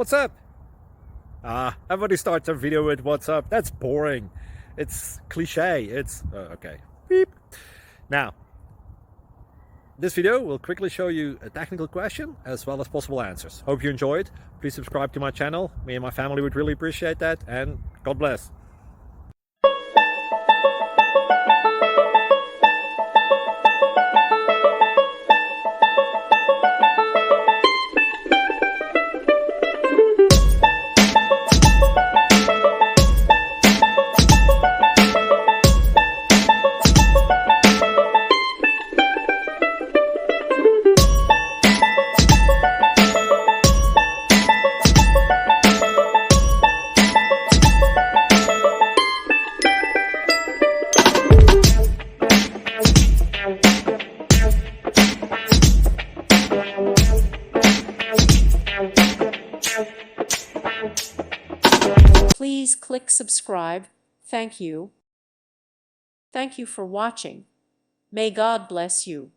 What's up? Everybody starts a video with what's up. That's boring. It's cliche. It's okay. Beep. Now, this video will quickly show you a technical question as well as possible answers. Hope you enjoyed. Please subscribe to my channel. Me and my family would really appreciate that, and God bless. Please click subscribe. Thank you. Thank you for watching. May God bless you.